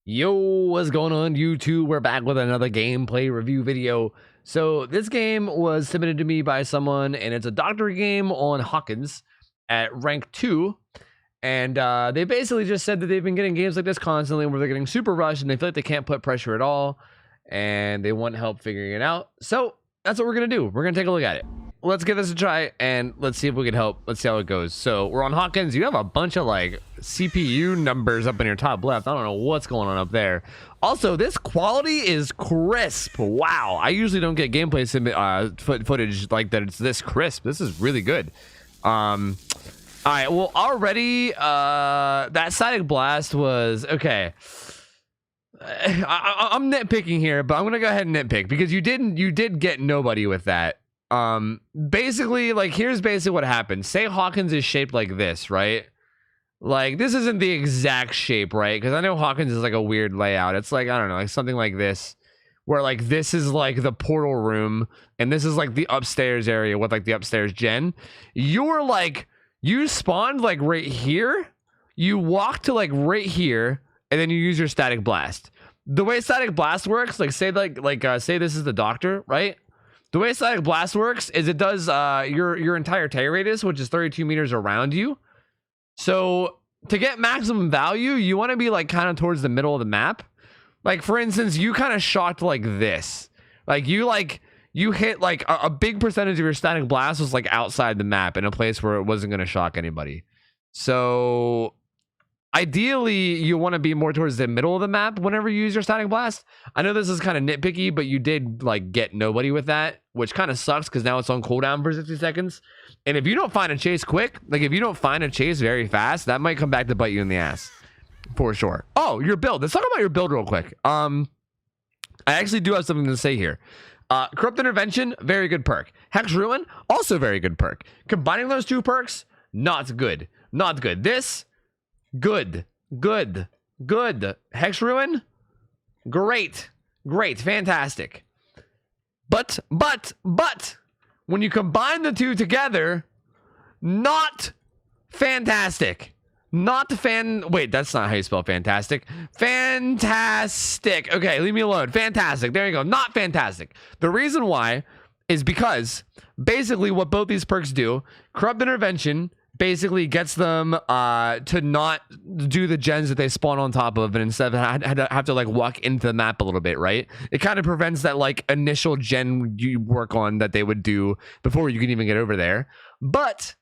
Yo, what's going on, YouTube? We're back with another gameplay review video. So this game was submitted to me by someone, and it's a doctor game on Hawkins at rank 2. And they basically just said that they've been getting games like this constantly where they're getting super rushed and they feel like they can't put pressure at all, and they want help figuring it out. So that's what we're going to do. We're going to take a look at it. Let's give this a try and let's see if we can help. Let's see how it goes. So we're on Hawkins. You have a bunch of like CPU numbers up in your top left. I don't know what's going on up there. Also, this quality is crisp. Wow. I usually don't get gameplay footage like that. It's this crisp. This is really good. All right. Well, already that static blast was okay. I'm nitpicking here, but I'm gonna go ahead and nitpick because you did get nobody with that. Basically, like, here's basically what happened. Say Hawkins is shaped like this, right? Like, this isn't the exact shape, right? Because I know Hawkins is like a weird layout. It's like, I don't know, like something like this, where like this is like the portal room and this is like the upstairs area with like the upstairs gen. You're like, you spawned like right here, you walk to like right here, and then you use your static blast. The way static blast works, like say say this is the doctor, right? The way static blast works is it does your entire tear radius, which is 32 meters around you. So to get maximum value, you want to be like kind of towards the middle of the map. Like, for instance, you kind of shocked like this. Like you hit like a big percentage of your static blast was like outside the map in a place where it wasn't going to shock anybody. So ideally, you want to be more towards the middle of the map whenever you use your static blast. I know this is kind of nitpicky, but you did like get nobody with that, which kind of sucks because now it's on cooldown for 60 seconds. And if you don't find a chase quick, like if you don't find a chase very fast, that might come back to bite you in the ass for sure. Oh, your build. Let's talk about your build real quick. I actually do have something to say here. Corrupt Intervention, very good perk. Hex Ruin, also very good perk. Combining those two perks, not good. Not good. This, good. Hex Ruin, great, fantastic. But when you combine the two together, not fantastic. Wait, that's not how you spell fantastic. Fantastic. Okay, leave me alone. Fantastic. There you go. Not fantastic. The reason why is because basically what both these perks do, Corrupt Intervention basically gets them to not do the gens that they spawn on top of, and instead have to like walk into the map a little bit, right? It kind of prevents that like initial gen you work on that they would do before you can even get over there. But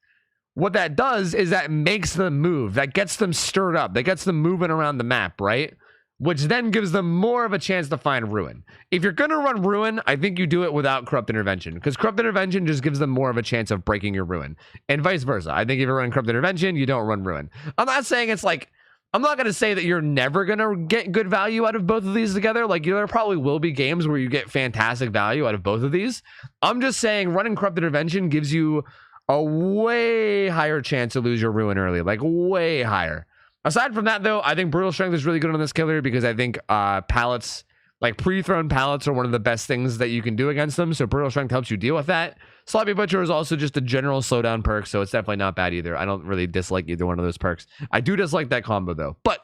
what that does is that makes them move, that gets them stirred up, that gets them moving around the map, right? Which then gives them more of a chance to find Ruin. If you're going to run Ruin, I think you do it without Corrupt Intervention, because Corrupt Intervention just gives them more of a chance of breaking your Ruin, and vice versa. I think if you're running Corrupt Intervention, you don't run Ruin. I'm not saying it's like, I'm not going to say that you're never going to get good value out of both of these together. Like, there probably will be games where you get fantastic value out of both of these. I'm just saying running Corrupt Intervention gives you a way higher chance to lose your Ruin early, like way higher. Aside from that, though, I think Brutal Strength is really good on this killer because I think pallets, like pre-thrown pallets, are one of the best things that you can do against them. So Brutal Strength helps you deal with that. Sloppy Butcher is also just a general slowdown perk, so it's definitely not bad either. I don't really dislike either one of those perks. I do dislike that combo, though. But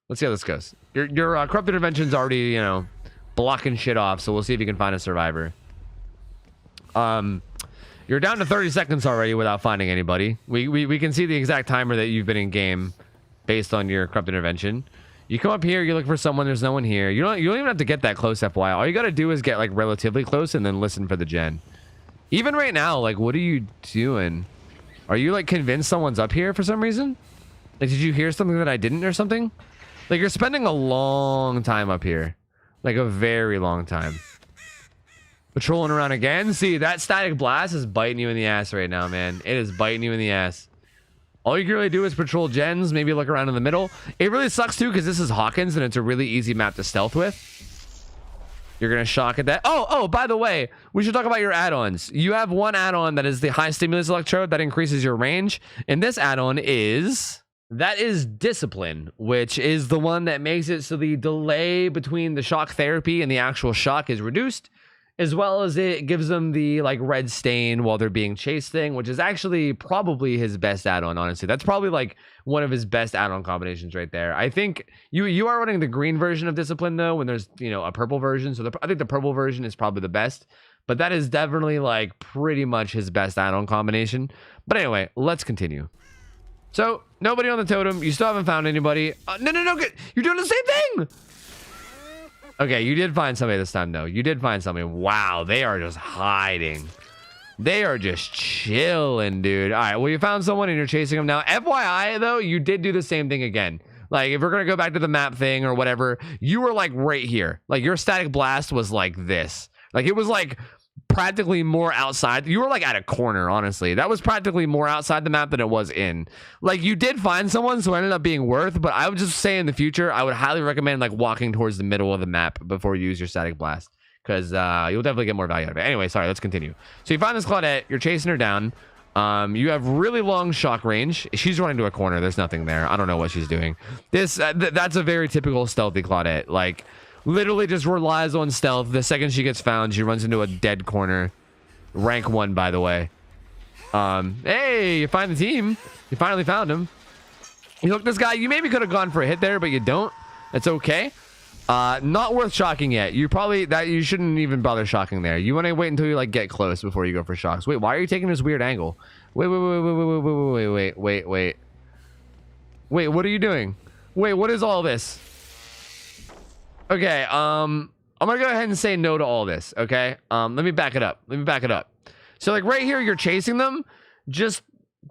let's see how this goes. Your Corrupt Intervention's already, you know, blocking shit off, so we'll see if you can find a survivor. You're down to 30 seconds already without finding anybody. We can see the exact timer that you've been in game based on your Corrupt Intervention. You come up here, you look for someone, there's no one here. You don't even have to get that close, FYI. All you gotta do is get like relatively close and then listen for the gen. Even right now, like, what are you doing? Are you like convinced someone's up here for some reason? Like, did you hear something that I didn't or something? Like, you're spending a long time up here. Like a very long time. Patrolling around again. See, that static blast is biting you in the ass right now, man. It is biting you in the ass. All you can really do is patrol gens, maybe look around in the middle. It really sucks too because this is Hawkins and it's a really easy map to stealth with. You're gonna shock at that. Oh, by the way, we should talk about your add-ons. You have one add-on that is the high stimulus electrode that increases your range, and this add-on is Discipline, which is the one that makes it so the delay between the shock therapy and the actual shock is reduced. as well as it gives them the like red stain while they're being chased thing, which is actually probably his best add-on. Honestly, that's probably like one of his best add-on combinations right there. I think you are running the green version of discipline though, when there's, you know, a purple version. So I think the purple version is probably the best, but that is definitely like pretty much his best add-on combination. But anyway, let's continue. So nobody on the totem. You still haven't found anybody. No, you're doing the same thing. Okay, you did find somebody this time, though. You did find somebody. Wow, they are just hiding. They are just chilling, dude. All right, well, you found someone and you're chasing them now. FYI, though, you did do the same thing again. Like, if we're going to go back to the map thing or whatever, you were, like, right here. Like, your static blast was like this. Like, it was, like, practically more outside. You were, like, at a corner, honestly. That was practically more outside the map than it was in. Like, you did find someone, so it ended up being worth, but I would just say in the future, I would highly recommend, like, walking towards the middle of the map before you use your static blast, because you'll definitely get more value out of it. Anyway, sorry, let's continue. So you find this Claudette. You're chasing her down. You have really long shock range. She's running to a corner. There's nothing there. I don't know what she's doing. That's a very typical stealthy Claudette. Like, literally just relies on stealth. The second she gets found, she runs into a dead corner. Rank 1, by the way. Hey, you find the team. You finally found him. You hooked this guy. You maybe could have gone for a hit there, but you don't. It's okay. Not worth shocking yet. You shouldn't even bother shocking there. You want to wait until you like get close before you go for shocks. Wait, why are you taking this weird angle? Wait, what are you doing? Wait, what is all this? Okay, I'm gonna go ahead and say no to all this, okay? Let me back it up. So like right here, you're chasing them. Just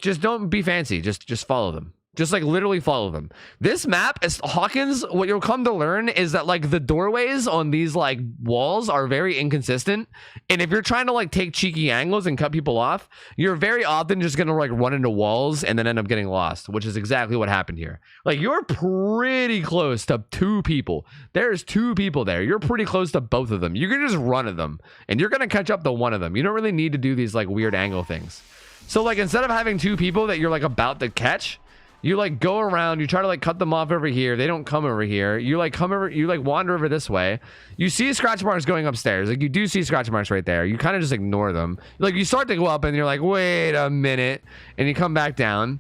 don't be fancy. Just follow them. Just like literally follow them. This map is Hawkins. What you'll come to learn is that like the doorways on these like walls are very inconsistent. And if you're trying to like take cheeky angles and cut people off, you're very often just going to like run into walls and then end up getting lost, which is exactly what happened here. Like you're pretty close to 2 people. There's 2 people there. You're pretty close to both of them. You can just run at them and you're going to catch up to one of them. You don't really need to do these like weird angle things. So like instead of having 2 people that you're like about to catch, you like go around, you try to like cut them off over here. They don't come over here. You like come over, you like wander over this way. You see scratch marks going upstairs. Like you do see scratch marks right there. You kind of just ignore them. Like you start to go up and you're like, wait a minute. And you come back down.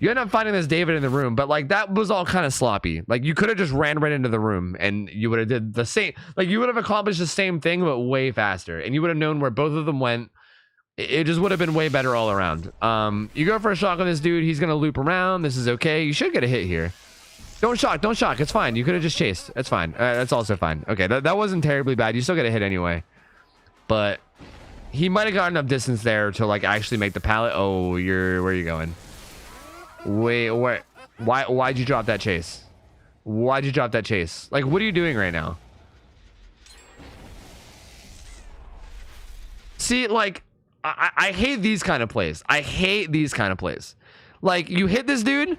You end up finding this David in the room, but like that was all kind of sloppy. Like you could have just ran right into the room and you would have did the same. Like you would have accomplished the same thing, but way faster. And you would have known where both of them went. It just would have been way better all around. You go for a shock on this dude. He's going to loop around. This is okay. You should get a hit here. Don't shock. It's fine. You could have just chased. That's fine. That's also fine. Okay, that wasn't terribly bad. You still get a hit anyway. But he might have gotten enough distance there to like actually make the pallet. Oh, where are you going? Wait, what? Why'd you drop that chase? Why'd you drop that chase? Like, what are you doing right now? See, like... I hate these kind of plays. Like, you hit this dude.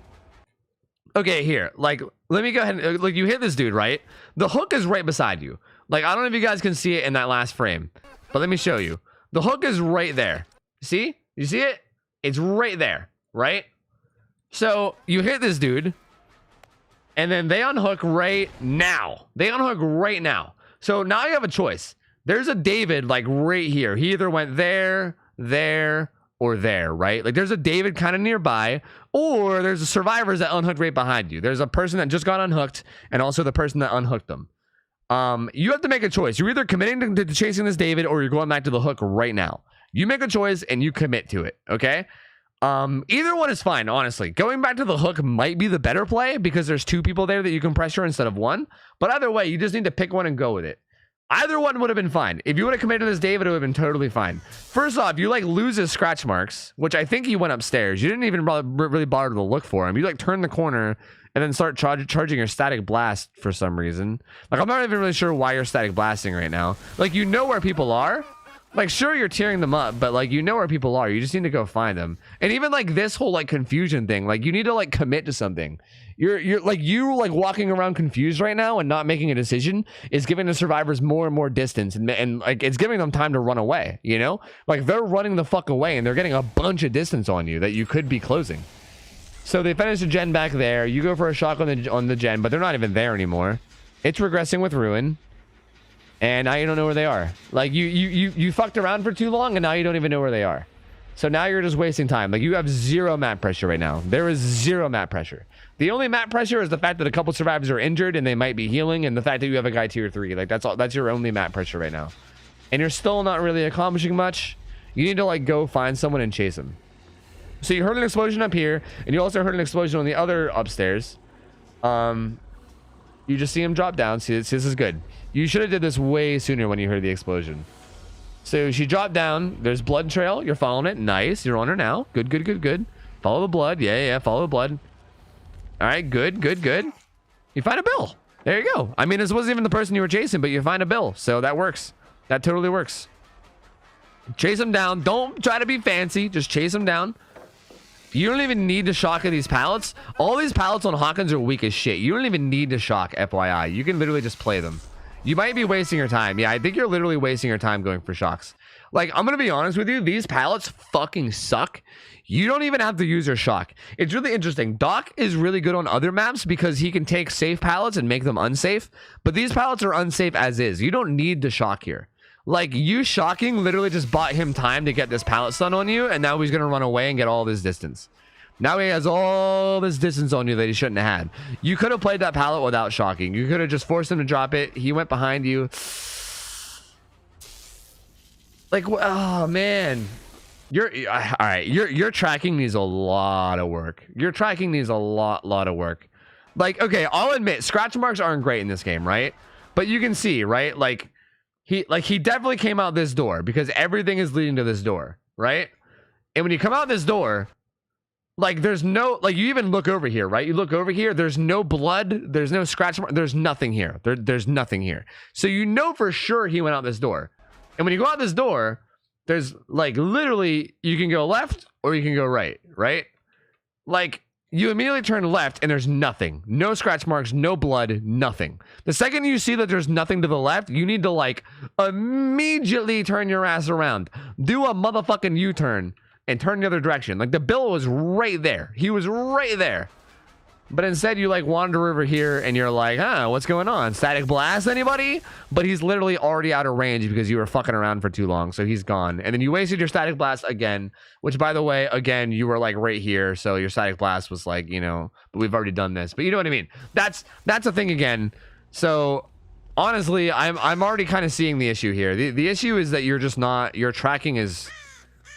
Okay, here. Like, let me go ahead and... Like, you hit this dude, right? The hook is right beside you. Like, I don't know if you guys can see it in that last frame. But let me show you. The hook is right there. See? You see it? It's right there, right? So, you hit this dude. And then they unhook right now. So, now you have a choice. There's a David like right here. He either went there, or there, right? Like there's a David kind of nearby, or there's a survivors that unhooked right behind you. There's a person that just got unhooked and also the person that unhooked them. You have to make a choice. You're either committing to chasing this David or you're going back to the hook right now. You make a choice and you commit to it, okay? Either one is fine, honestly. Going back to the hook might be the better play because there's 2 people there that you can pressure instead of 1. But either way, you just need to pick one and go with it. Either one would have been fine. If you would have committed to this David, it would have been totally fine. First off, you like lose his scratch marks, which I think he went upstairs. You didn't even really bother to look for him. You like turn the corner and then start charging your static blast for some reason. Like I'm not even really sure why you're static blasting right now. Like you know where people are. Like sure you're tearing them up, but like you know where people are. You just need to go find them. And even like this whole like confusion thing, like you need to like commit to something. You're like walking around confused right now and not making a decision is giving the survivors more and more distance and like it's giving them time to run away, you know? Like they're running the fuck away and they're getting a bunch of distance on you that you could be closing. So they finish the gen back there. You go for a shock on the gen, but they're not even there anymore. It's regressing with ruin. And now you don't know where they are. Like you fucked around for too long and now you don't even know where they are. So now you're just wasting time. Like you have zero map pressure right now. There is zero map pressure. The only map pressure is the fact that a couple survivors are injured and they might be healing, and the fact that you have a guy tier 3. Like that's all. That's your only map pressure right now. And you're still not really accomplishing much. You need to like go find someone and chase him. So you heard an explosion up here, and you also heard an explosion on the other upstairs. You just see him drop down. See, this is good. You should have did this way sooner when you heard the explosion. So she dropped down. There's blood trail. You're following it. Nice. You're on her now. Good, good, good, good. Follow the blood. Yeah, follow the blood. All right, good, good, good. You find a bill. There you go. I mean, this wasn't even the person you were chasing, but you find a bill. So that works. That totally works. Chase him down. Don't try to be fancy. Just chase him down. You don't even need to shock these pallets. All these pallets on Hawkins are weak as shit. You don't even need to shock, FYI. You can literally just play them. You might be wasting your time. Yeah, I think you're literally wasting your time going for shocks. Like, I'm going to be honest with you. These pallets fucking suck. You don't even have to use your shock. It's really interesting. Doc is really good on other maps because he can take safe pallets and make them unsafe. But these pallets are unsafe as is. You don't need to shock here. Like, you shocking literally just bought him time to get this pallet stun on you, and now he's going to run away and get all this distance. Now he has all this distance on you that he shouldn't have had. You could have played that pallet without shocking. You could have just forced him to drop it. He went behind you. Like, oh, man. All right, your tracking needs a lot of work. Your tracking needs a lot of work. Like, okay, I'll admit, scratch marks aren't great in this game, right? But you can see, right? Like he definitely came out this door because everything is leading to this door, right? And when you come out this door, like there's no, like you even look over here, right? You look over here, there's no blood, there's no scratch mark, there's nothing here. There's nothing here. So you know for sure he went out this door. And when you go out this door, there's like literally you can go left or you can go right, right? Like you immediately turn left and there's nothing. No scratch marks, no blood, nothing. The second you see that there's nothing to the left, you need to like immediately turn your ass around. Do a motherfucking U-turn and turn the other direction. Like the bill was right there. He was right there. But instead you like wander over here and you're like, huh, what's going on? Static blast, anybody? But he's literally already out of range because you were fucking around for too long. So he's gone. And then you wasted your static blast again, which by the way, again, you were like right here. So your static blast was like, you know, but we've already done this, but you know what I mean? That's a thing again. So honestly, I'm already kind of seeing the issue here. The issue is that you're just not, your tracking is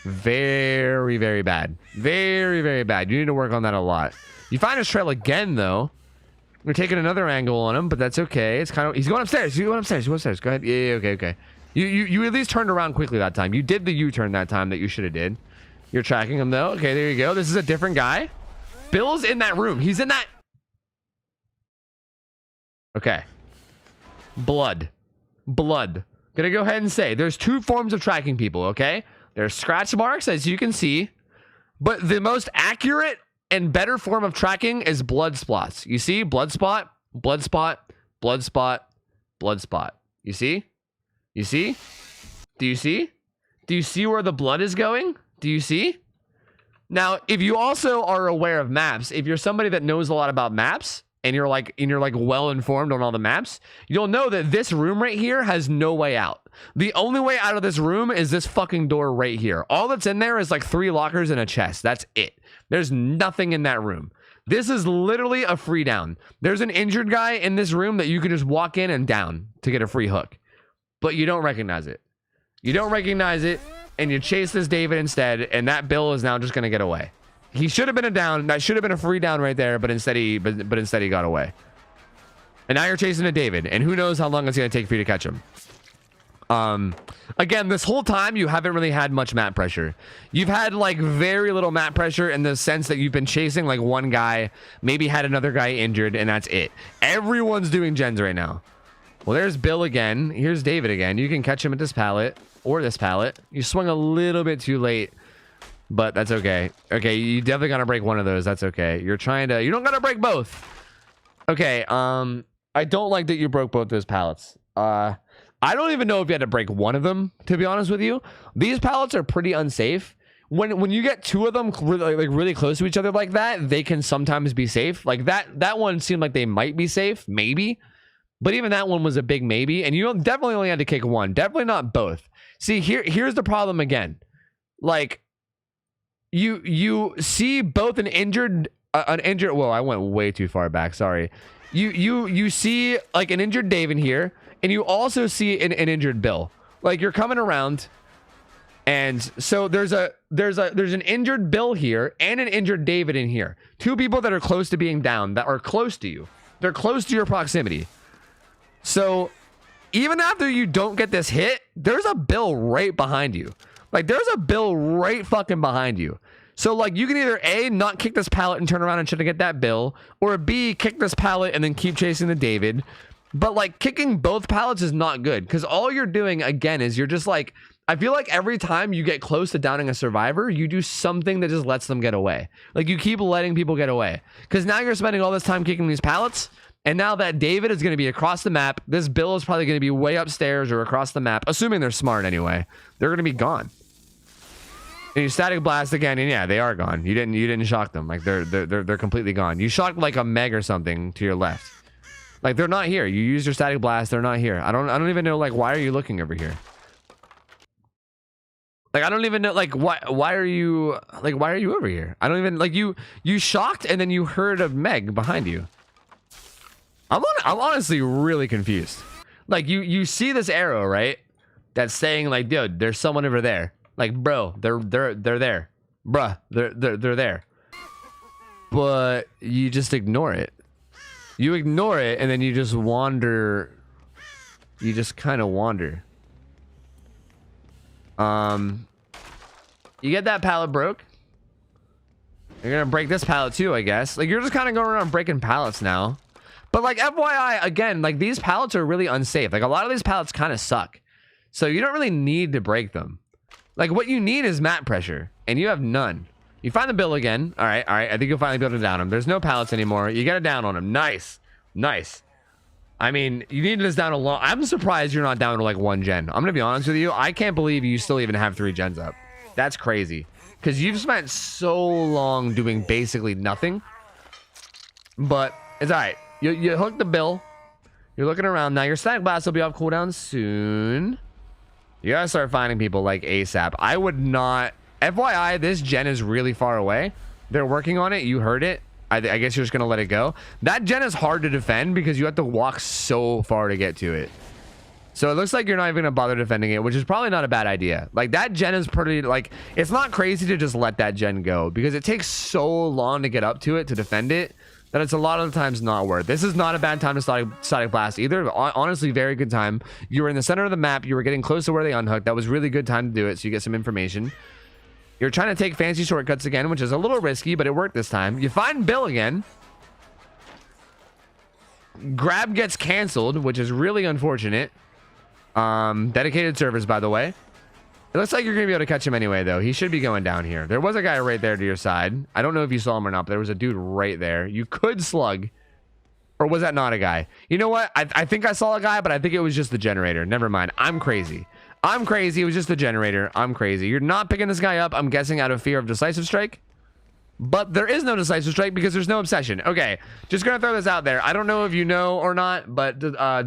very, very bad. Very, very bad. You need to work on that a lot. You find his trail again, though. We're taking another angle on him, but that's okay. It's kind of, he's going upstairs. He's going upstairs. He's going upstairs. Go ahead. Yeah, okay. You at least turned around quickly that time. You did the U-turn that time that you should have did. You're tracking him, though. Okay, there you go. This is a different guy. Bill's in that room. He's in that. Okay. Blood. Gonna go ahead and say there's two forms of tracking people, okay? There's scratch marks, as you can see, but the most accurate and better form of tracking is blood spots. You see? Blood spot, blood spot, blood spot, blood spot. You see? You see? Do you see? Do you see where the blood is going? Do you see? Now, if you also are aware of maps, if you're somebody that knows a lot about maps, and you're like well informed on all the maps, you'll know that this room right here has no way out. The only way out of this room is this fucking door right here. All that's in there is like 3 lockers and a chest. That's it. There's nothing in that room. This is literally a free down. There's an injured guy in this room that you can just walk in and down to get a free hook. But you don't recognize it. You don't recognize it, and you chase this David instead, and that Bill is now just going to get away. He should have been a down. That should have been a free down right there, but instead he got away. And now you're chasing a David, and who knows how long it's going to take for you to catch him. Again, this whole time you haven't really had much map pressure. You've had like very little map pressure in the sense that you've been chasing like one guy, maybe had another guy injured, and that's it. Everyone's doing gens right now. Well, there's Bill again. Here's David again. You can catch him at this pallet or this pallet. You swung a little bit too late, but that's okay. Okay, you definitely gotta break one of those. That's okay. You don't gotta break both. Okay, I don't like that you broke both those pallets. I don't even know if you had to break one of them, to be honest with you. These pallets are pretty unsafe. When you get 2 of them really close to each other like that, they can sometimes be safe. Like that one seemed like they might be safe, maybe. But even that one was a big maybe, and you definitely only had to kick one. Definitely not both. See, here's the problem again. Like, you see both an injured. Whoa, I went way too far back. Sorry. You see like an injured David here, and you also see an injured Bill. Like, you're coming around, and so there's an injured Bill here and an injured David in here. Two people that are close to being down, that are close to you. They're close to your proximity. So even after you don't get this hit, there's a Bill right behind you. Like, there's a Bill right fucking behind you. So, like, you can either A, not kick this pallet and turn around and try to get that Bill, or B, kick this pallet and then keep chasing the David. But, like, kicking both pallets is not good, because all you're doing, again, is you're just, like, I feel like every time you get close to downing a survivor, you do something that just lets them get away. Like, you keep letting people get away. Because now you're spending all this time kicking these pallets, and now that David is going to be across the map, this Bill is probably going to be way upstairs or across the map, assuming they're smart anyway. They're going to be gone. And you static blast again, and yeah, they are gone. You didn't shock them. Like, they're completely gone. You shocked like a Meg or something to your left. Like, they're not here. You used your static blast. They're not here. I don't even know, like, why are you looking over here? Like, I don't even know, like, why are you over here? I don't even, like, you shocked, and then you heard a Meg behind you. I'm honestly really confused. Like, you see this arrow, right? That's saying, like, dude, there's someone over there. Like, bro, they're there. Bruh, they're there. But you just ignore it. You ignore it, and then you just wander. You just kind of wander. You get that pallet broke. You're gonna break this pallet too, I guess. Like, you're just kind of going around breaking pallets now. But, like, FYI, again, like, these pallets are really unsafe. Like, a lot of these pallets kind of suck. So you don't really need to break them. Like, what you need is map pressure, and you have none. You find the Bill again. All right. I think you'll finally be able to down him. There's no pallets anymore. You got a down on him. Nice. I mean, you needed this down a long. I'm surprised you're not down to, like, 1 gen. I'm going to be honest with you. I can't believe you still even have 3 gens up. That's crazy. Because you've spent so long doing basically nothing. But it's all right. You hooked the Bill. You're looking around. Now your static blast will be off cooldown soon. You gotta start finding people like ASAP. I would not. FYI, this gen is really far away. They're working on it. You heard it. I guess you're just gonna let it go. That gen is hard to defend because you have to walk so far to get to it. So it looks like you're not even gonna bother defending it, which is probably not a bad idea. Like, that gen is pretty, like, it's not crazy to just let that gen go because it takes so long to get up to it to defend it that it's a lot of the times not worth. This is not a bad time to static blast either. Honestly, very good time. You were in the center of the map. You were getting close to where they unhooked. That was really good time to do it, so you get some information. You're trying to take fancy shortcuts again, which is a little risky, but it worked this time. You find Bill again. Grab gets canceled, which is really unfortunate. Dedicated servers, by the way. It looks like you're gonna be able to catch him anyway, though. He should be going down here. There was a guy right there to your side. I don't know if you saw him or not, but there was a dude right there. You could slug. Or was that not a guy? You know what? I think I saw a guy, but I think it was just the generator. Never mind. I'm crazy. It was just the generator. I'm crazy. You're not picking this guy up, I'm guessing, out of fear of decisive strike. But there is no decisive strike because there's no obsession. Okay, just gonna throw this out there. I don't know if you know or not, but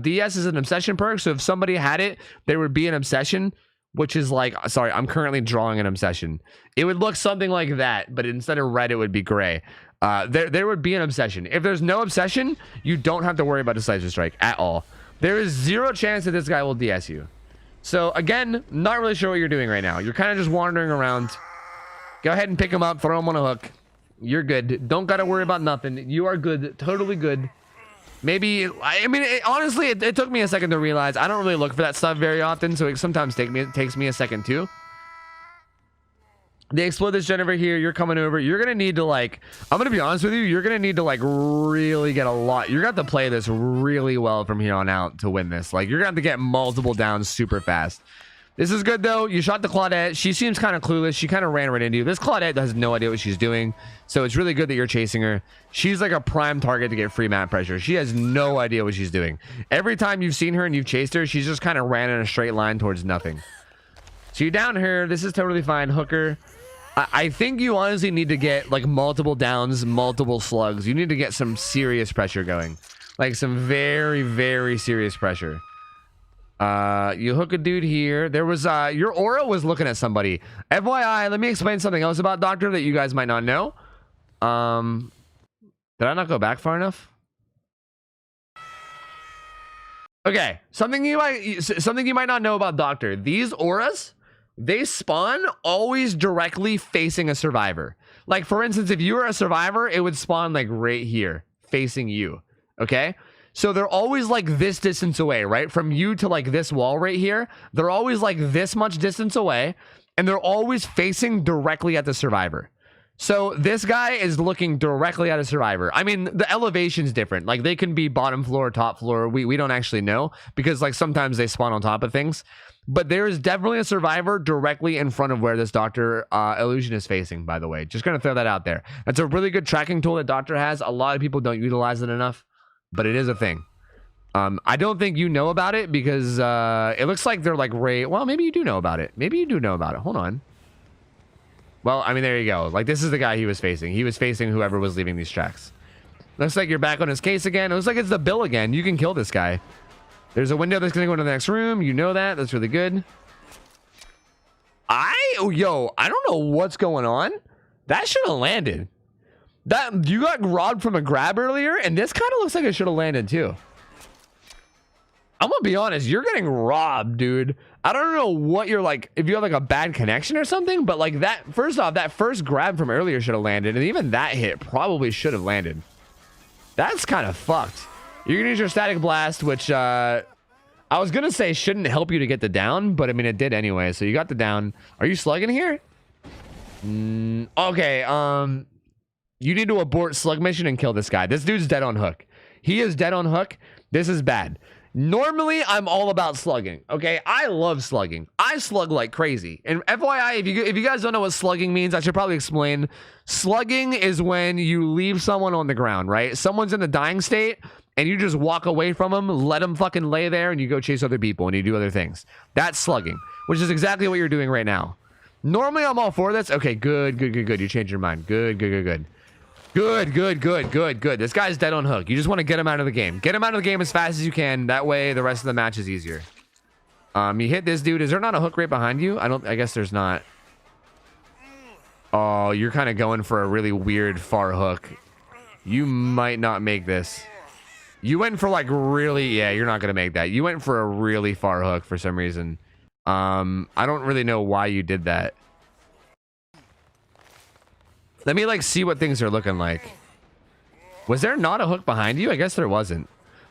DS is an obsession perk. So if somebody had it, there would be an obsession. Which is like, sorry, I'm currently drawing an obsession. It would look something like that, but instead of red, it would be gray. There would be an obsession. If there's no obsession, you don't have to worry about decisive strike at all. There is 0 chance that this guy will DS you. So again, not really sure what you're doing right now. You're kind of just wandering around. Go ahead and pick him up, throw him on a hook. You're good. Don't gotta worry about nothing. You are good, totally good. Maybe, I mean, honestly, it took me a second to realize I don't really look for that stuff very often, so it sometimes takes me a second too. They explode this gen over here. You're coming over. You're gonna need to, like, I'm gonna be honest with you. You're gonna need to, like, really get a lot. You're gonna have to play this really well from here on out to win this. Like, you're gonna have to get multiple downs super fast. This is good, though. You shot the Claudette. She seems kind of clueless. She kind of ran right into you. This Claudette has no idea what she's doing. So it's really good that you're chasing her. She's like a prime target to get free map pressure. She has no idea what she's doing. Every time you've seen her and you've chased her, she's just kind of ran in a straight line towards nothing. So you down her. This is totally fine. Hooker. I think you honestly need to get, like, multiple downs, multiple slugs. You need to get some serious pressure going. Like some very, very serious pressure. You hook a dude here. There was your aura was looking at somebody. FYI, let me explain something else about Doctor that you guys might not know. Did I not go back far enough? Okay, something you might not know about Doctor. These auras, they spawn always directly facing a survivor. Like for instance, if you were a survivor, it would spawn like right here, facing you. Okay? So they're always like this distance away, right? From you to like this wall right here. They're always like this much distance away, and they're always facing directly at the survivor. So this guy is looking directly at a survivor. I mean, the elevation's different. Like they can be bottom floor, top floor. We don't actually know because like sometimes they spawn on top of things. But there is definitely a survivor directly in front of where this Doctor illusion is facing, by the way. Just gonna throw that out there. That's a really good tracking tool that Doctor has. A lot of people don't utilize it enough, but it is a thing. I don't think you know about it because it looks like they're like well, maybe you do know about it. Maybe you do know about it. Hold on. Well, I mean, there you go. Like, this is the guy he was facing. He was facing whoever was leaving these tracks. Looks like you're back on his case again. It looks like it's the Bill again. You can kill this guy. There's a window that's going to go into the next room. You know that. That's really good. Yo, I don't know what's going on. That should have landed. You got robbed from a grab earlier, and this kind of looks like it should have landed, too. I'm going to be honest. You're getting robbed, dude. I don't know what you're like, if you have like a bad connection or something, but like that, first off, that first grab from earlier should have landed, and even that hit probably should have landed. That's kind of fucked. You're gonna use your static blast, which I was gonna say shouldn't help you to get the down, but I mean it did anyway, so you got the down. Are you slugging here? Okay, you need to abort slug mission and kill this guy. This dude's dead on hook. He is dead on hook. This is bad. Normally, I'm all about slugging. Okay, I love slugging. I slug like crazy. And FYI, if you guys don't know what slugging means, I should probably explain. Slugging is when you leave someone on the ground, right? Someone's in the dying state, and you just walk away from them, let them fucking lay there, and you go chase other people, and you do other things. That's slugging, which is exactly what you're doing right now. Normally, I'm all for this. Okay, good. You changed your mind. Good. Good. This guy's dead on hook. You just want to get him out of the game. Get him out of the game as fast as you can. That way, the rest of the match is easier. You hit this dude. Is there not a hook right behind you? I guess there's not. Oh, you're kind of going for a really weird far hook. You might not make this. You went for like really, yeah, you're not going to make that. You went for a really far hook for some reason. I don't really know why you did that. Let me like see what things are looking like. Was there not a hook behind you? I guess there wasn't.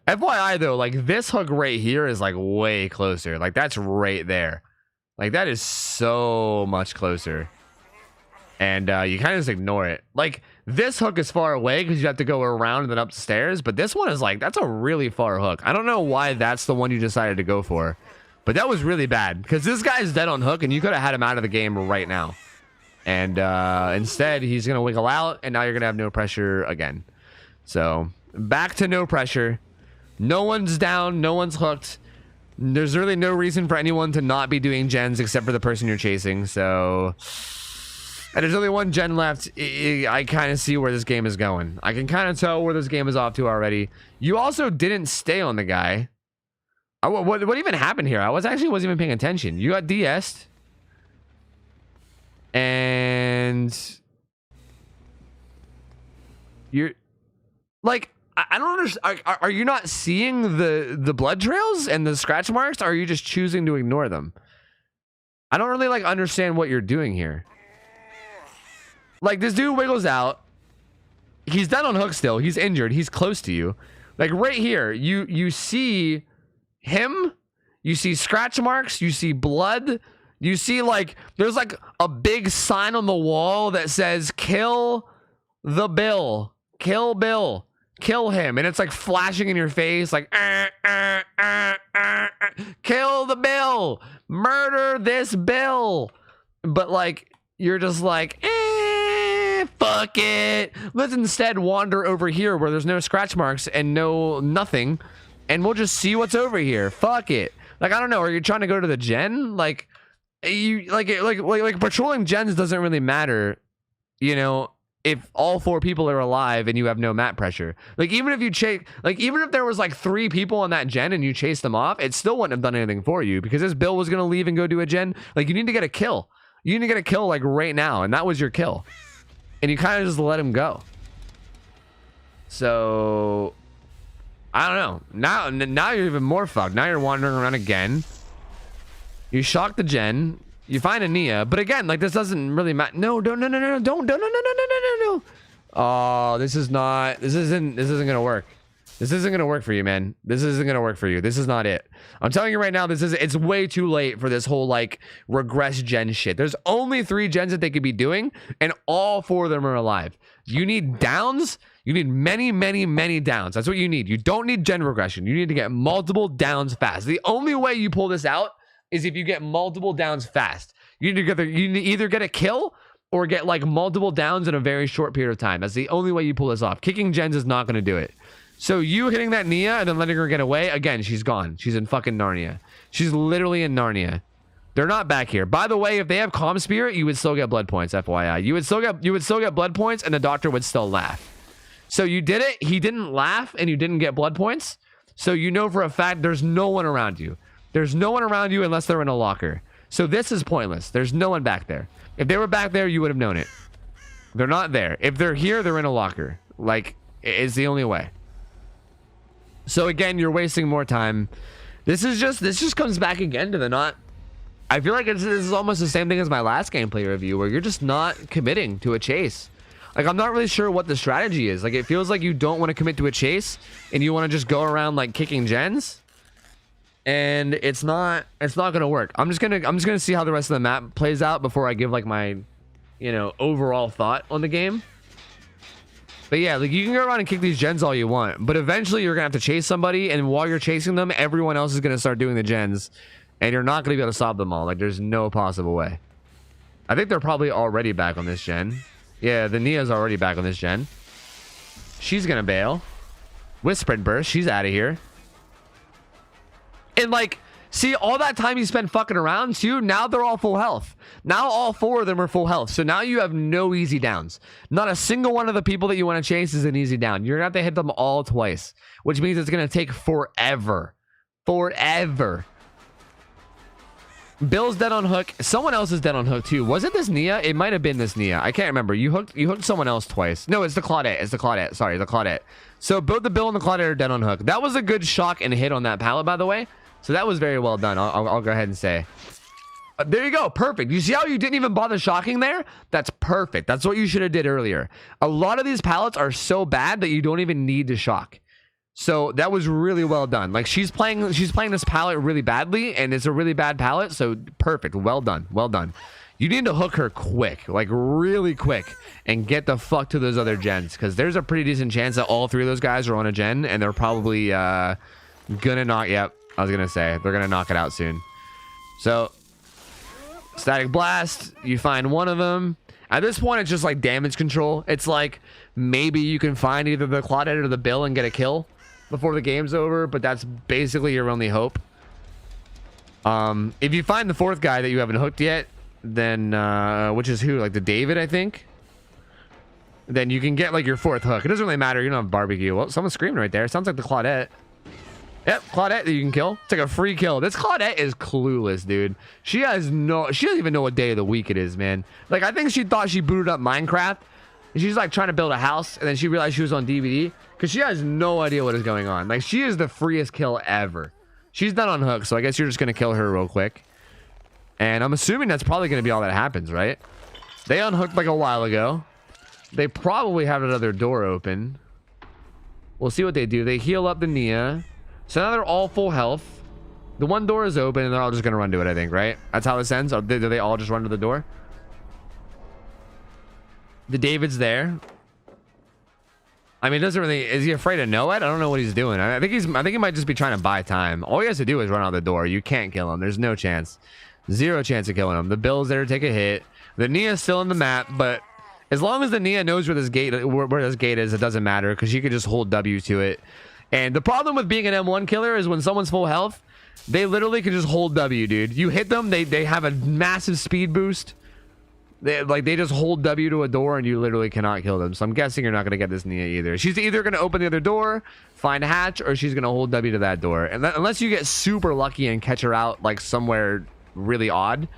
FYI though, like this hook right here is like way closer. Like that's right there. Like that is so much closer. And you kind of just ignore it. Like this hook is far away because you have to go around and then up the stairs. But this one is like, that's a really far hook. I don't know why that's the one you decided to go for. But that was really bad because this guy's dead on hook and you could have had him out of the game right now. And instead, he's going to wiggle out, and now you're going to have no pressure again. So, back to no pressure. No one's down. No one's hooked. There's really no reason for anyone to not be doing gens except for the person you're chasing. So, and there's only one gen left. I kind of see where this game is going. I can kind of tell where this game is off to already. You also didn't stay on the guy. What even happened here? I wasn't even paying attention. You got DS'd. And you're like, I don't understand. Are you not seeing the blood trails and the scratch marks? Or are you just choosing to ignore them? I don't really like understand what you're doing here. Like this dude wiggles out. He's dead on hook still. He's injured. He's close to you. Like right here, you see him. You see scratch marks. You see blood. You see, like, there's like a big sign on the wall that says, kill the Bill. Kill Bill. Kill him. And it's like flashing in your face, like, kill the Bill. Murder this Bill. But, like, you're just like, fuck it. Let's instead wander over here where there's no scratch marks and nothing. And we'll just see what's over here. Fuck it. Like, I don't know. Are you trying to go to the gen? Like patrolling gens doesn't really matter, you know, if all 4 people are alive and you have no map pressure. Like, even if you chase, like, even if there was like 3 people on that gen and you chased them off, it still wouldn't have done anything for you because this Bill was going to leave and go do a gen. Like, you need to get a kill. You need to get a kill like right now, and that was your kill. And you kind of just let him go. So I don't know. Now you're even more fucked. Now you're wandering around again. You shock the gen. You find a Nia, but again, like, this doesn't really matter. No, don't. Oh, this isn't gonna work. This isn't gonna work for you, man. This isn't gonna work for you. This is not it. I'm telling you right now, it's way too late for this whole like regress gen shit. There's only 3 gens that they could be doing, and all 4 of them are alive. You need downs. You need many downs. That's what you need. You don't need gen regression. You need to get multiple downs fast. The only way you pull this out is if you get multiple downs fast. You need to either get a kill or get like multiple downs in a very short period of time. That's the only way you pull this off. Kicking gens is not going to do it. So you hitting that Nia and then letting her get away, again, she's gone. She's in fucking Narnia. She's literally in Narnia. They're not back here. By the way, if they have Calm Spirit, you would still get blood points, FYI. You would still get blood points, and the doctor would still laugh. So you did it. He didn't laugh, and you didn't get blood points. So you know for a fact there's no one around you. There's no one around you unless they're in a locker. So this is pointless. There's no one back there. If they were back there, you would have known it. They're not there. If they're here, they're in a locker. Like, it's the only way. So again, you're wasting more time. This just comes back again to the not. I feel like this is almost the same thing as my last gameplay review, where you're just not committing to a chase. Like, I'm not really sure what the strategy is. Like, it feels like you don't want to commit to a chase and you want to just go around like kicking gens. And it's not gonna work. I'm just gonna see how the rest of the map plays out before I give like my, you know, overall thought on the game. But yeah, like, you can go around and kick these gens all you want, but eventually you're gonna have to chase somebody, and while you're chasing them, everyone else is gonna start doing the gens, and you're not gonna be able to stop them all. Like, there's no possible way. I think they're probably already back on this gen. Yeah, the Nia's already back on this gen. She's gonna bail with sprint burst. She's out of here. And like, see, all that time you spent fucking around too, now they're all full health. Now all 4 of them are full health. So now you have no easy downs. Not a single one of the people that you want to chase is an easy down. You're gonna have to hit them all twice, which means it's gonna take forever. Forever. Bill's dead on hook. Someone else is dead on hook too. Was it this Nia? It might have been this Nia. I can't remember. You hooked someone else twice. No, it's the Claudette. It's the Claudette. Sorry, the Claudette. So both the Bill and the Claudette are dead on hook. That was a good shock and hit on that pallet, by the way. So that was very well done. I'll go ahead and say. There you go. Perfect. You see how you didn't even bother shocking there? That's perfect. That's what you should have did earlier. A lot of these pallets are so bad that you don't even need to shock. So that was really well done. Like, she's playing this pallet really badly, and it's a really bad pallet. So perfect. Well done. Well done. You need to hook her quick, like really quick, and get the fuck to those other gens, because there's a pretty decent chance that all 3 of those guys are on a gen, and they're probably gonna knock. Yep. I was gonna say they're gonna knock it out soon. So static blast, you find one of them. At this point, it's just like damage control. It's like maybe you can find either the Claudette or the Bill and get a kill before the game's over, but that's basically your only hope. If you find the 4th guy that you haven't hooked yet, then which is who? Like the David, I think. Then you can get like your 4th hook. It doesn't really matter. You don't have barbecue. Well, someone's screaming right there. It sounds like the Claudette. Yep, Claudette that you can kill. It's like a free kill. This Claudette is clueless, dude. She doesn't even know what day of the week it is, man. Like, I think she thought she booted up Minecraft, and she's like trying to build a house, and then she realized she was on DVD, because she has no idea what is going on. Like, she is the freest kill ever. She's not on hook, so I guess you're just gonna kill her real quick. And I'm assuming that's probably gonna be all that happens, right? They unhooked like a while ago. They probably have another door open. We'll see what they do. They heal up the Nia. So now they're all full health. The one door is open, and they're all just gonna run to it, I think, right? That's how this ends. Or do they all just run to the door? The David's there. I mean, doesn't really. Is he afraid of Noed? I don't know what he's doing. I think he might just be trying to buy time. All he has to do is run out the door. You can't kill him. There's no chance. 0 chance of killing him. The Bill's there to take a hit. The Nia's still in the map, but as long as the Nia knows where this gate is, it doesn't matter, because she could just hold W to it. And the problem with being an M1 killer is when someone's full health, they literally can just hold W, dude. You hit them, they have a massive speed boost. They just hold W to a door and you literally cannot kill them. So I'm guessing you're not going to get this Nia either. She's either going to open the other door, find a hatch, or she's going to hold W to that door. And unless you get super lucky and catch her out like somewhere really odd,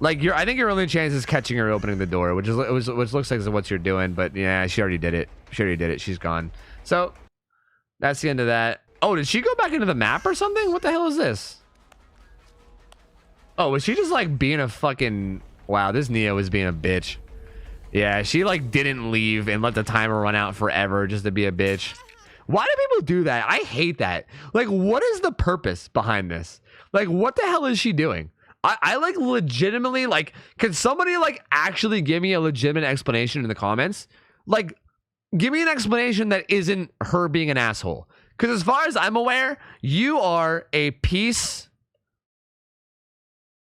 like I think your only chance is catching her opening the door, which looks like what you're doing. But yeah, she already did it. She's gone. So that's the end of that. Oh, did she go back into the map or something? What the hell is this? Oh, was she just like being a fucking... Wow, this Nia was being a bitch. Yeah, she like didn't leave and let the timer run out forever just to be a bitch. Why do people do that? I hate that. Like, what is the purpose behind this? Like, what the hell is she doing? I like legitimately, like, can somebody like actually give me a legitimate explanation in the comments? Like, give me an explanation that isn't her being an asshole. Because as far as I'm aware, you are a piece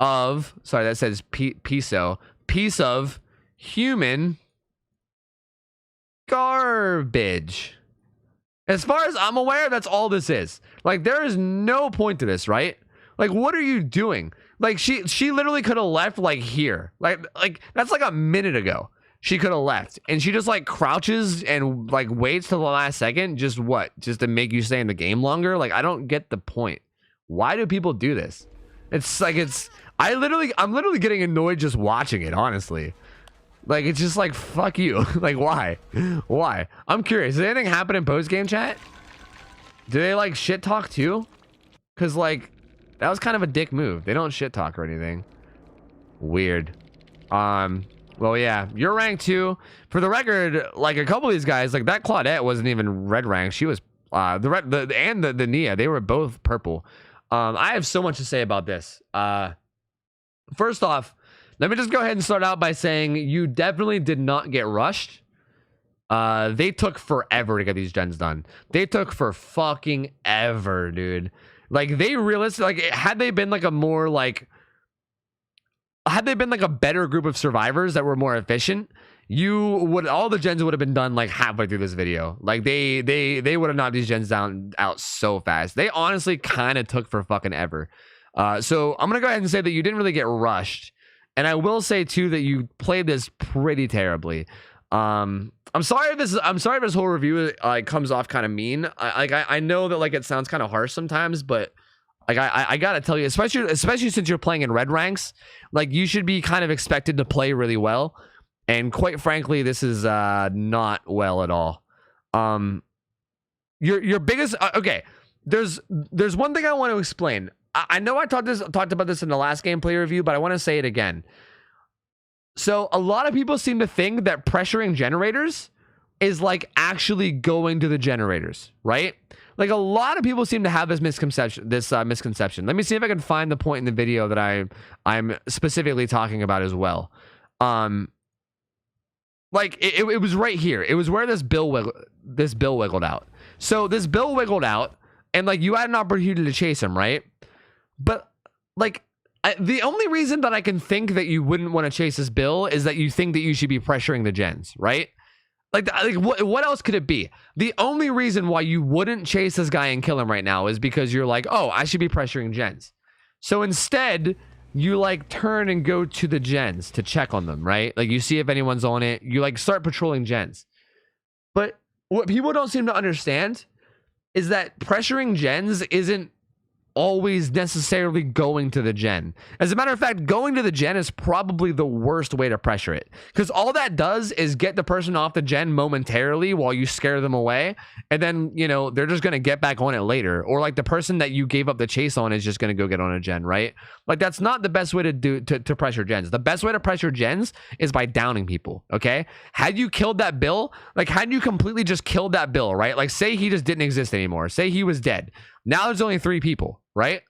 of, sorry, that says piece of human garbage. As far as I'm aware, that's all this is. Like, there is no point to this, right? Like, what are you doing? Like, she literally could have left like here. Like that's like a minute ago. She could have left, and she just like crouches and like waits till the last second. Just what? Just to make you stay in the game longer? Like, I don't get the point. Why do people do this? It's like I'm literally getting annoyed just watching it, honestly. Like, it's just like, fuck you. Like, why? Why? I'm curious. Did anything happen in post-game chat? Do they like shit talk too? Because like, that was kind of a dick move. They don't shit talk or anything. Weird. Well, yeah, you're ranked 2. For the record, like a couple of these guys, like that Claudette wasn't even red rank. She was the Nia. They were both purple. I have so much to say about this. First off, let me just go ahead and start out by saying you definitely did not get rushed. They took forever to get these gens done. They took for fucking ever, dude. Like, they realized, like, had they been like a more like, had they been like a better group of survivors that were more efficient, all the gens would have been done like halfway through this video. Like, they would have knocked these gens out so fast. They honestly kind of took for fucking ever. So I'm gonna go ahead and say that you didn't really get rushed, and I will say too that you played this pretty terribly. I'm sorry if this whole review comes off kind of mean. I know that like it sounds kind of harsh sometimes, but like I gotta tell you, especially since you're playing in red ranks, like you should be kind of expected to play really well. And quite frankly, this is not well at all. Your biggest okay. There's one thing I want to explain. I know I talked about this in the last gameplay review, but I want to say it again. So a lot of people seem to think that pressuring generators is like actually going to the generators, right? Like, a lot of people seem to have this misconception. Let me see if I can find the point in the video that I'm specifically talking about as well. Like it was right here. It was where this bill wiggled out. So this bill wiggled out, and like you had an opportunity to chase him, right? But like, the only reason that I can think that you wouldn't want to chase this bill is that you think that you should be pressuring the gens, right? Like what else could it be? The only reason why you wouldn't chase this guy and kill him right now is because you're like, oh, I should be pressuring gens. So instead, you like turn and go to the gens to check on them, right? Like, you see if anyone's on it. You like start patrolling gens. But what people don't seem to understand is that pressuring gens isn't always necessarily going to the gen. As a matter of fact, going to the gen is probably the worst way to pressure it, because all that does is get the person off the gen momentarily while you scare them away, and then, you know, they're just going to get back on it later, or like the person that you gave up the chase on is just going to go get on a gen, right? Like, that's not the best way to pressure gens. The best way to pressure gens is by downing people, okay? Had you killed that bill, like had you completely just killed that bill, right? Like, say he just didn't exist anymore, say he was dead. Now there's only 3 people, right?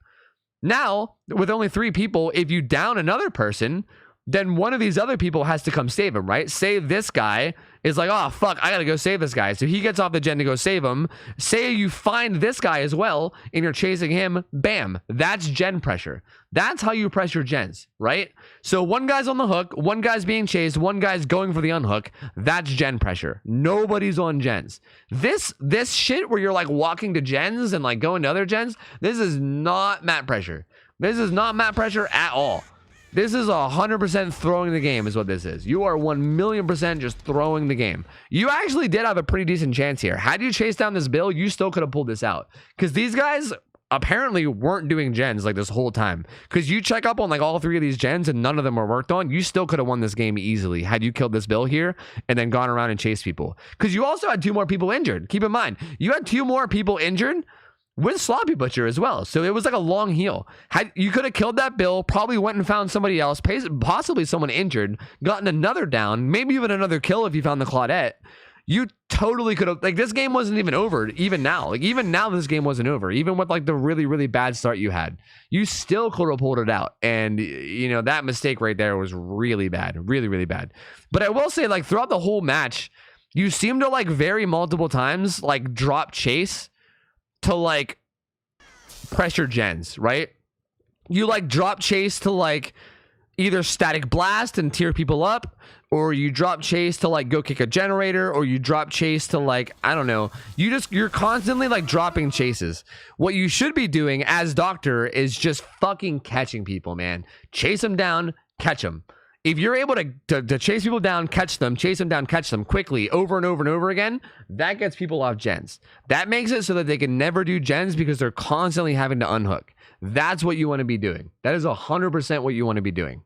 Now, with only 3 people, if you down another person, then one of these other people has to come save him, right? Say this guy is like, oh, fuck, I gotta go save this guy. So he gets off the gen to go save him. Say you find this guy as well, and you're chasing him, bam, that's gen pressure. That's how you pressure gens, right? So one guy's on the hook, one guy's being chased, one guy's going for the unhook. That's gen pressure. Nobody's on gens. This shit where you're like walking to gens and like going to other gens, this is not map pressure. This is not map pressure at all. This is 100% throwing the game is what this is. You are 1,000,000% just throwing the game. You actually did have a pretty decent chance here. Had you chased down this bill, you still could have pulled this out. Because these guys apparently weren't doing gens like this whole time. Because you check up on like all 3 of these gens and none of them were worked on. You still could have won this game easily had you killed this bill here and then gone around and chased people. Because you also had 2 more people injured. Keep in mind, you had 2 more people injured with Sloppy Butcher as well. So it was like a long heal. You could have killed that bill, probably went and found somebody else, possibly someone injured, gotten another down, maybe even another kill if you found the Claudette. You totally could have, like, this game wasn't even over even now. Like, even now this game wasn't over. Even with like the really, really bad start you had, you still could have pulled it out. And, you know, that mistake right there was really bad. Really, really bad. But I will say, like, throughout the whole match, you seem to like very multiple times, like, drop chase to like pressure gens, right? You like drop chase to like either static blast and tear people up, or you drop chase to like go kick a generator, or you drop chase to like, I don't know, you're constantly like dropping chases. What you should be doing as Doctor is just fucking catching people, man. Chase them down, catch them. If you're able to chase people down, catch them, chase them down, catch them quickly over and over and over again, that gets people off gens. That makes it so that they can never do gens because they're constantly having to unhook. That's what you want to be doing. That is 100% what you want to be doing.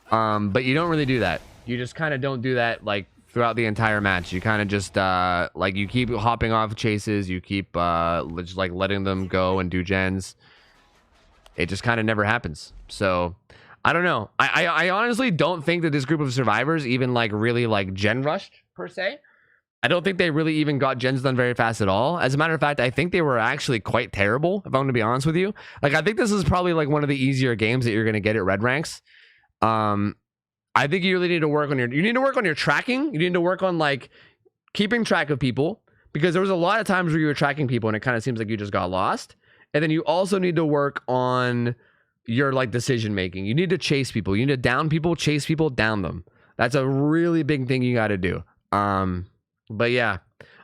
But you don't really do that. You just kind of don't do that like throughout the entire match. You kind of just like you keep hopping off chases. You keep just like letting them go and do gens. It just kind of never happens. So I don't know. I honestly don't think that this group of survivors even like really like gen rushed per se. I don't think they really even got gens done very fast at all. As a matter of fact, I think they were actually quite terrible, if I'm going to be honest with you. Like, I think this is probably like one of the easier games that you're going to get at Red Ranks. I think you really need to work on your tracking. You need to work on like keeping track of people, because there was a lot of times where you were tracking people and it kind of seems like you just got lost. And then you also need to work on your like decision making. You need to chase people. You need to down people, chase people, down them. That's a really big thing you got to do. But yeah,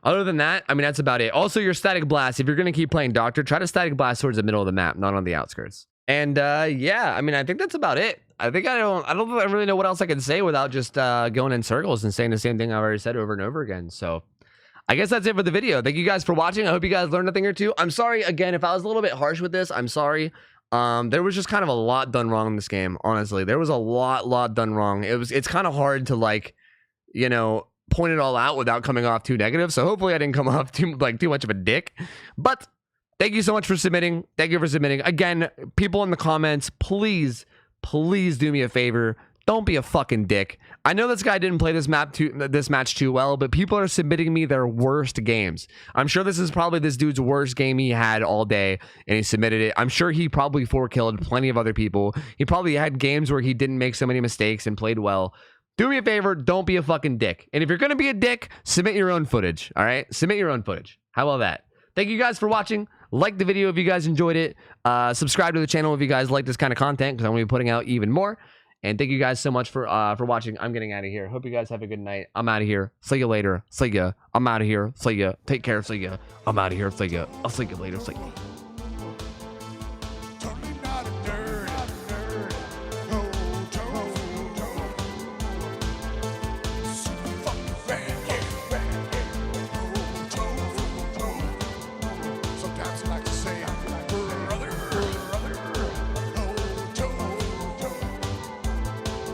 other than that, I mean, that's about it. Also, your static blast. If you're going to keep playing Doctor, try to static blast towards the middle of the map, not on the outskirts. And yeah, I mean, I think that's about it. I think I don't really know what else I can say without just going in circles and saying the same thing I've already said over and over again. So I guess that's it for the video. Thank you guys for watching. I hope you guys learned a thing or two. I'm sorry again if I was a little bit harsh with this. I'm sorry. There was just kind of a lot done wrong in this game. Honestly, there was a lot done wrong. It's kind of hard to like, you know, point it all out without coming off too negative. So hopefully I didn't come off too much of a dick. But thank you so much for submitting. Thank you for submitting. Again, people in the comments, please do me a favor. Don't be a fucking dick. I know this guy didn't play this match too well, but people are submitting me their worst games. I'm sure this is probably this dude's worst game he had all day, and he submitted it. I'm sure he probably 4-killed plenty of other people. He probably had games where he didn't make so many mistakes and played well. Do me a favor, don't be a fucking dick. And if you're going to be a dick, submit your own footage, all right? Submit your own footage. How about that? Thank you guys for watching. Like the video if you guys enjoyed it. Subscribe to the channel if you guys like this kind of content, because I'm going to be putting out even more. And thank you guys so much for watching. I'm getting out of here. Hope you guys have a good night. I'm out of here. See you later. See ya. I'm out of here. See ya. Take care. See ya. I'm out of here. See ya. I'll see you later. See ya.